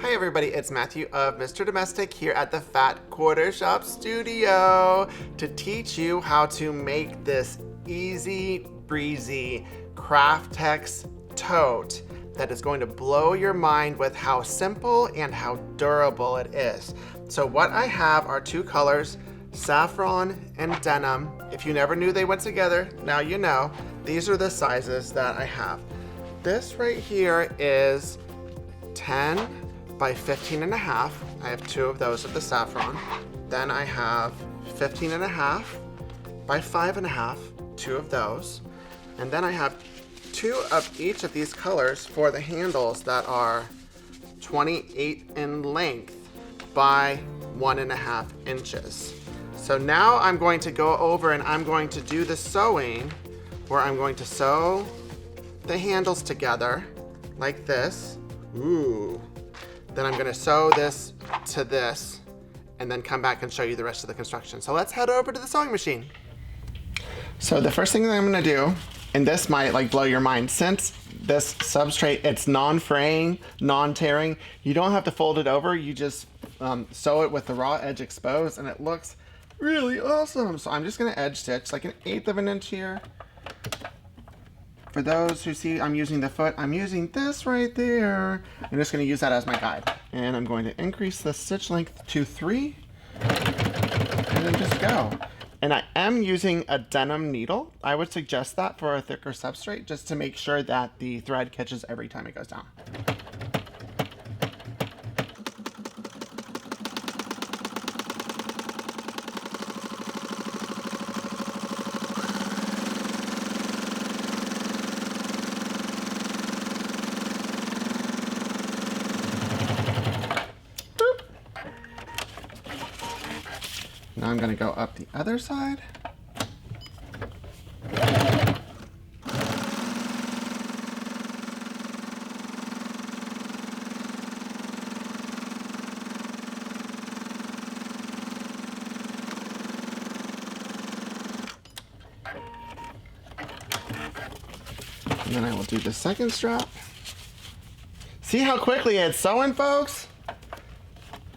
Hi everybody, it's Matthew of Mr. Domestic here at the Fat Quarter Shop Studio to teach you how to make this easy breezy Kraft-Tex tote that is going to blow your mind with how simple and how durable it is. So what I have are two colors, saffron and denim. If you never knew they went together, now you know. These are the sizes that I have. This right here is 10 by 15 and a half. I have two of those of the saffron. Then I have 15 and a half by 5 and a half, two of those. And then I have two of each of these colors for the handles that are 28 in length by 1.5 inches. So now I'm going to go over and I'm going to do the sewing where I'm going to sew the handles together like this. Ooh. Then I'm going to sew this to this and then come back and show you the rest of the construction. So let's head over to the sewing machine. So the first thing that I'm going to do, and this might like blow your mind, since this substrate, it's non-fraying, non-tearing, you don't have to fold it over, you just sew it with the raw edge exposed and it looks really awesome. So I'm just going to edge stitch like 1/8 of an inch here. For those who see I'm using the foot, I'm using this right there. I'm just going to use that as my guide. And I'm going to increase the stitch length to 3 and then just go. And I am using a denim needle. I would suggest that for a thicker substrate just to make sure that the thread catches every time it goes down. Now I'm going to go up the other side. And then I will do the second strap. See how quickly it's sewing, folks?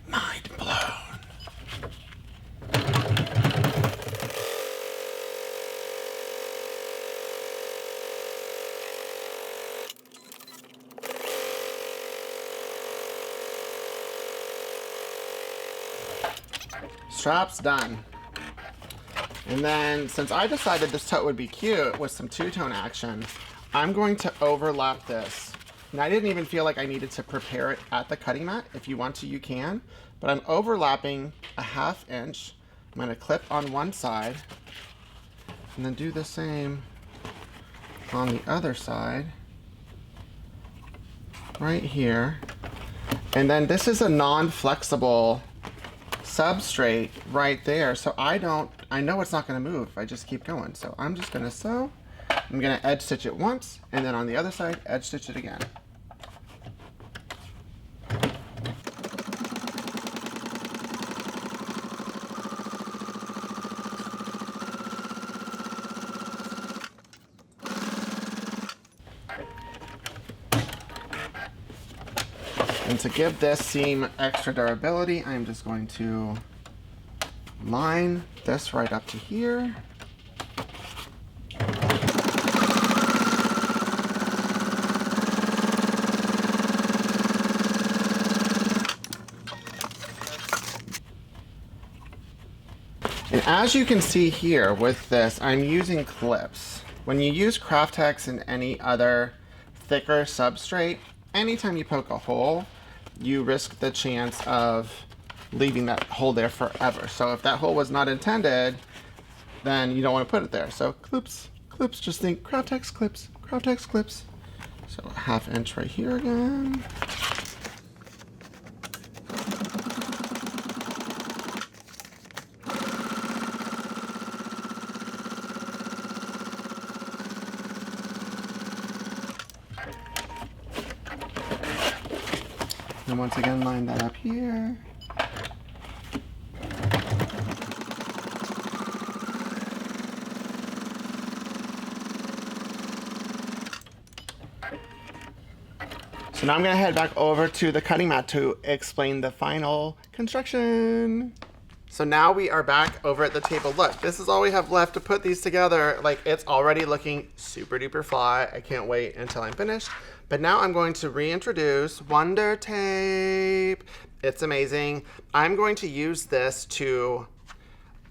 Mind blown. Strap's done. And then, since I decided this tote would be cute with some two-tone action, I'm going to overlap this. And I didn't even feel like I needed to prepare it at the cutting mat. If you want to, you can. But I'm overlapping 1/2 inch. I'm going to clip on one side and then do the same on the other side right here. And then this is a non-flexible substrate right there, so I know it's not going to move if I just keep going. So I'm just going to sew. I'm going to edge stitch it once, and then on the other side, edge stitch it again. And to give this seam extra durability, I'm just going to line this right up to here. And as you can see here with this, I'm using clips. When you use Kraft-Tex and any other thicker substrate, anytime you poke a hole, you risk the chance of leaving that hole there forever. So if that hole was not intended, then you don't want to put it there. So clips, just think Kraft-Tex clips, Kraft-Tex clips. So 1/2 inch right here again. And once again, line that up here. So now I'm gonna head back over to the cutting mat to explain the final construction. So now we are back over at the table. Look, this is all we have left to put these together. Like, it's already looking super duper fly. I can't wait until I'm finished. But now I'm going to reintroduce Wonder Tape. It's amazing. I'm going to use this to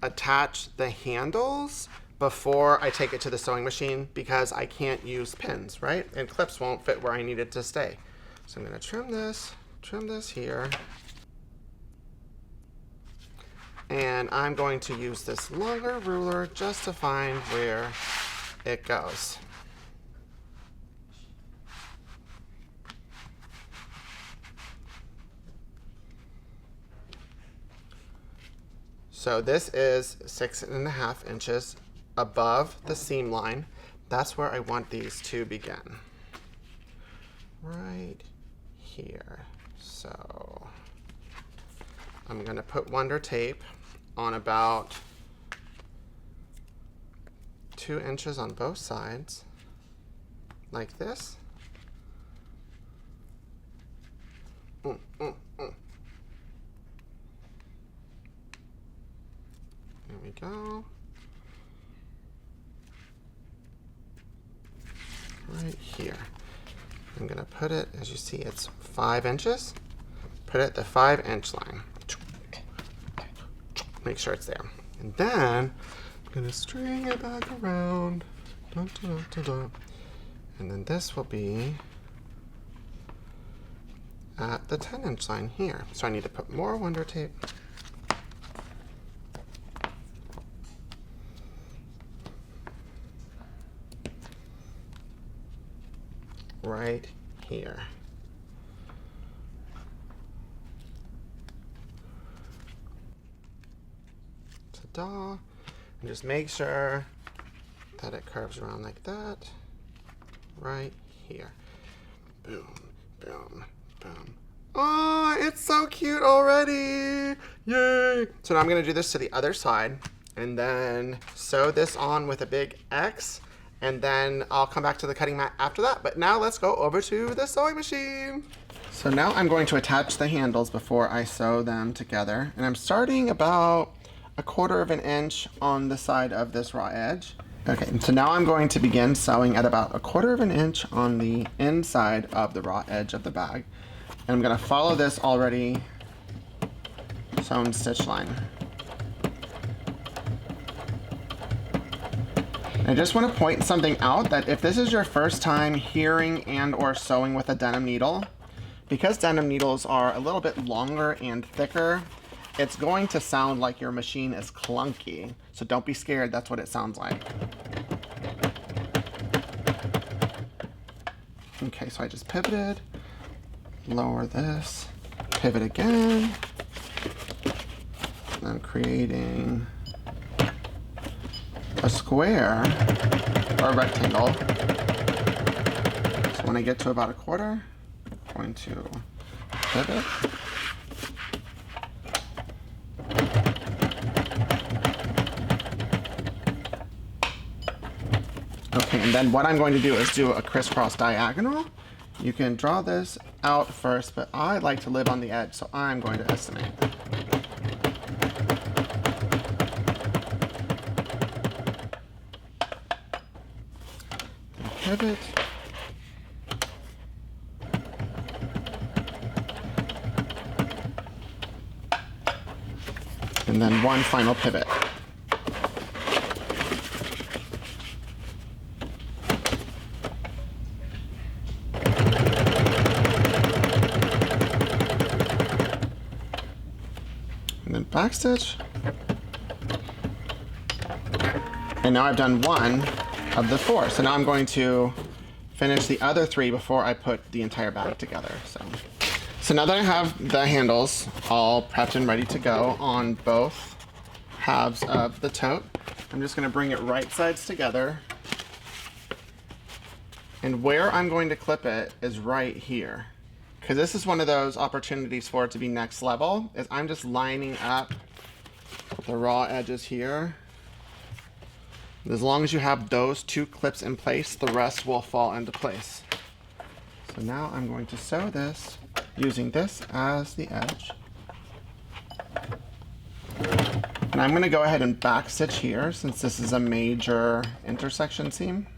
attach the handles before I take it to the sewing machine because I can't use pins, right? And clips won't fit where I need it to stay. So I'm gonna trim this here. And I'm going to use this longer ruler just to find where it goes. So this is 6.5 inches above the seam line. That's where I want these to begin. Right here. So I'm gonna put Wonder Tape on about 2 inches on both sides, like this. There we go. Right here. I'm gonna put it, as you see, it's 5 inches. Put it at the 5-inch line. Make sure it's there. And then I'm gonna string it back around. Dun, dun, dun, dun. And then this will be at the 10-inch line here. So I need to put more Wonder Tape. Right here. Ta-da. And just make sure that it curves around like that. Right here. Boom, boom, boom. Oh, it's so cute already. Yay. So now I'm gonna do this to the other side and then sew this on with a big X, and then I'll come back to the cutting mat after that. But now let's go over to the sewing machine. So now I'm going to attach the handles before I sew them together. And I'm starting about 1/4 inch on the side of this raw edge. Okay, so now I'm going to begin sewing at about 1/4 inch on the inside of the raw edge of the bag. And I'm gonna follow this already sewn stitch line. I just want to point something out, that if this is your first time hearing and or sewing with a denim needle, because denim needles are a little bit longer and thicker, it's going to sound like your machine is clunky. So don't be scared, that's what it sounds like. Okay, so I just pivoted, lower this, pivot again. I'm creating a square or a rectangle. So when I get to about 1/4, I'm going to pivot. Okay, and then what I'm going to do is do a crisscross diagonal. You can draw this out first, but I like to live on the edge, so I'm going to estimate. Pivot. And then one final pivot. And then backstitch. And now I've done one of the 4. So now I'm going to finish the other 3 before I put the entire bag together. So now that I have the handles all prepped and ready to go on both halves of the tote, I'm just going to bring it right sides together. And where I'm going to clip it is right here, because this is one of those opportunities for it to be next level, is I'm just lining up the raw edges here. As long as you have those 2 clips in place, the rest will fall into place. So So now I'm going to sew this using this as the edge. And I'm going to go ahead and back stitch here since this is a major intersection seam.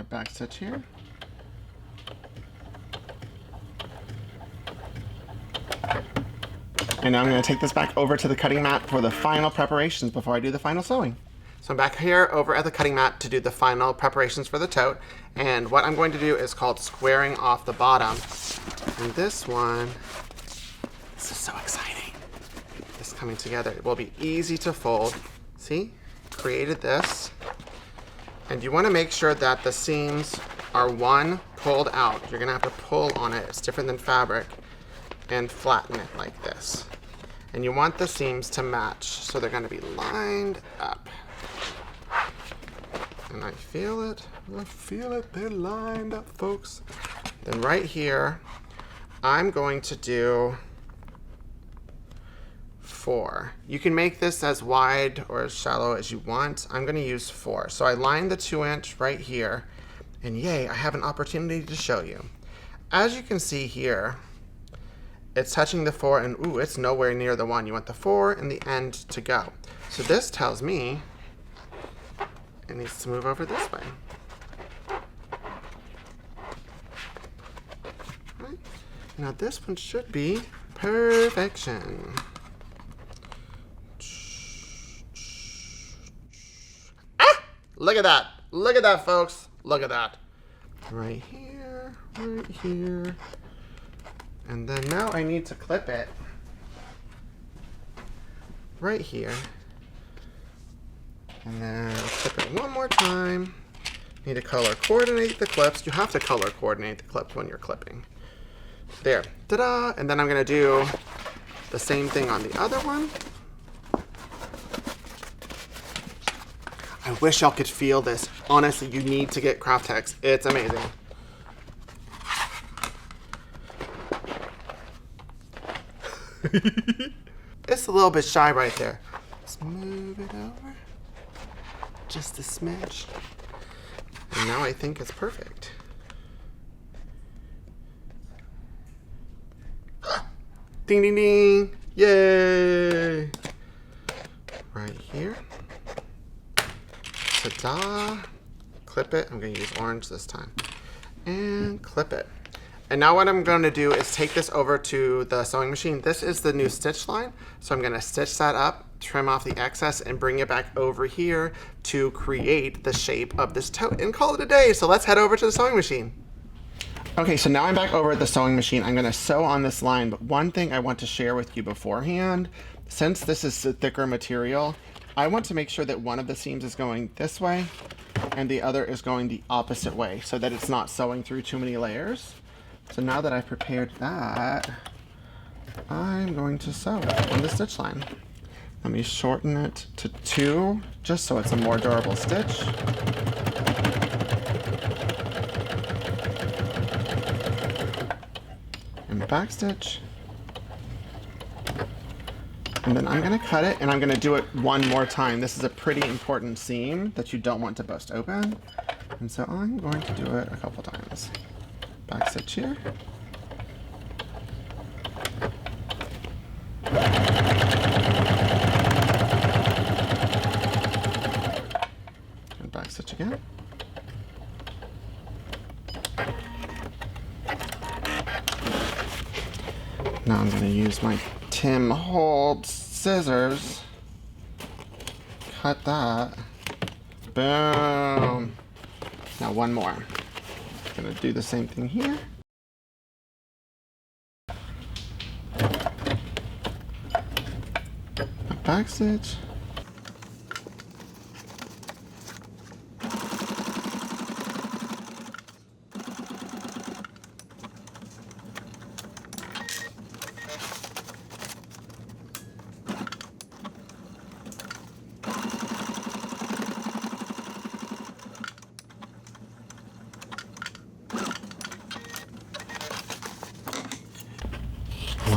Back stitch here. And now I'm going to take this back over to the cutting mat for the final preparations before I do the final sewing. So I'm back here over at the cutting mat to do the final preparations for the tote. And what I'm going to do is called squaring off the bottom. And this one, this is so exciting. It's coming together. It will be easy to fold. See, created this. And you want to make sure that the seams are pulled out. You're gonna have to pull on it. It's different than fabric, and flatten it like this. And you want the seams to match, so they're gonna be lined up. And I feel it, they're lined up, folks. Then right here, I'm going to do 4. You can make this as wide or as shallow as you want. I'm gonna use 4. So I lined the 2-inch right here, and yay, I have an opportunity to show you. As you can see here, it's touching the 4, and ooh, it's nowhere near the 1. You want the 4 and the end to go. So this tells me it needs to move over this way. Right. Now this one should be perfection. Ah! Look at that. Look at that, folks. Look at that. Right here, right here. And then now I need to clip it right here. And then clip it one more time. Need to color coordinate the clips. You have to color coordinate the clips when you're clipping. There, ta-da! And then I'm gonna do the same thing on the other one. I wish y'all could feel this. Honestly, you need to get Kraft-Tex. It's amazing. It's a little bit shy right there. Let's move it over. Just a smidge. And now I think it's perfect. Ding, ding, ding. Yay. Right here. Ta-da. Clip it. I'm going to use orange this time. And clip it. And now what I'm going to do is take this over to the sewing machine. This is the new stitch line. So I'm going to stitch that up, trim off the excess, and bring it back over here to create the shape of this tote and call it a day. So let's head over to the sewing machine. Okay, so now I'm back over at the sewing machine. I'm going to sew on this line, but one thing I want to share with you beforehand, since this is a thicker material, I want to make sure that one of the seams is going this way and the other is going the opposite way so that it's not sewing through too many layers. So now that I've prepared that, I'm going to sew it on the stitch line. Let me shorten it to 2, just so it's a more durable stitch. And back stitch. And then I'm gonna cut it, and I'm gonna do it one more time. This is a pretty important seam that you don't want to bust open. And so I'm going to do it a couple times. Back stitch here. And back stitch again. Now I'm going to use my Tim Holtz scissors. Cut that. Boom. Now one more. Gonna do the same thing here. A back stitch.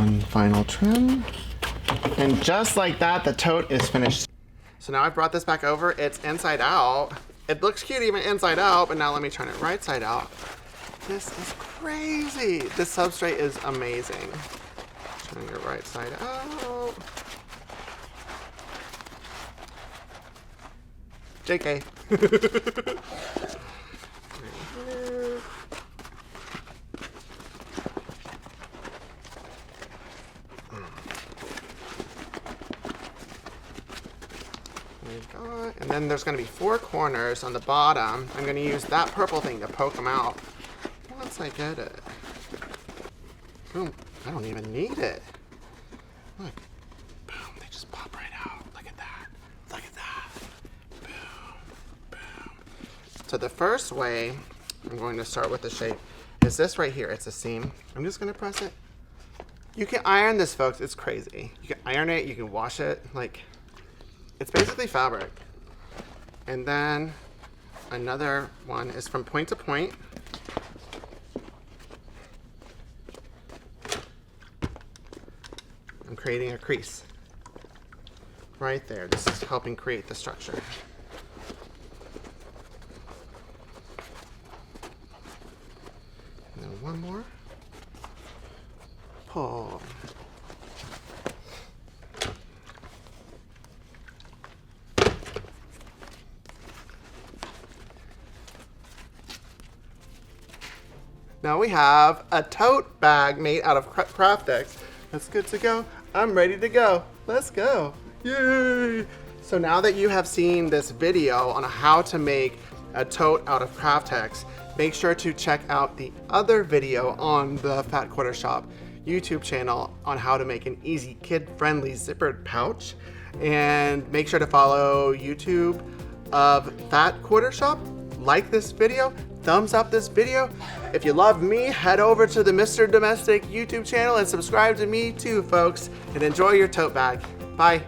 one final trim. And just like that, the tote is finished. So now I've brought this back over. It's inside out. It looks cute even inside out, but now let me turn it right side out. This is crazy. This substrate is amazing. Turning it right side out. JK. And then there's going to be 4 corners on the bottom. I'm going to use that purple thing to poke them out once I get it. Boom. I don't even need it. Look. Boom. They just pop right out. Look at that. Look at that. Boom. Boom. So the first way I'm going to start with the shape is this right here. It's a seam. I'm just going to press it. You can iron this, folks. It's crazy. You can iron it. You can wash it. Like, it's basically fabric. And then another one is from point to point. I'm creating a crease right there. This is helping create the structure. And then one more. Pull. Now we have a tote bag made out of Kraft-Tex. That's good to go. I'm ready to go. Let's go. Yay! So now that you have seen this video on how to make a tote out of Kraft-Tex, make sure to check out the other video on the Fat Quarter Shop YouTube channel on how to make an easy kid-friendly zippered pouch. And make sure to follow YouTube of Fat Quarter Shop. Like this video, thumbs up this video. If you love me, head over to the Mr. Domestic YouTube channel and subscribe to me too, folks. And enjoy your tote bag. Bye.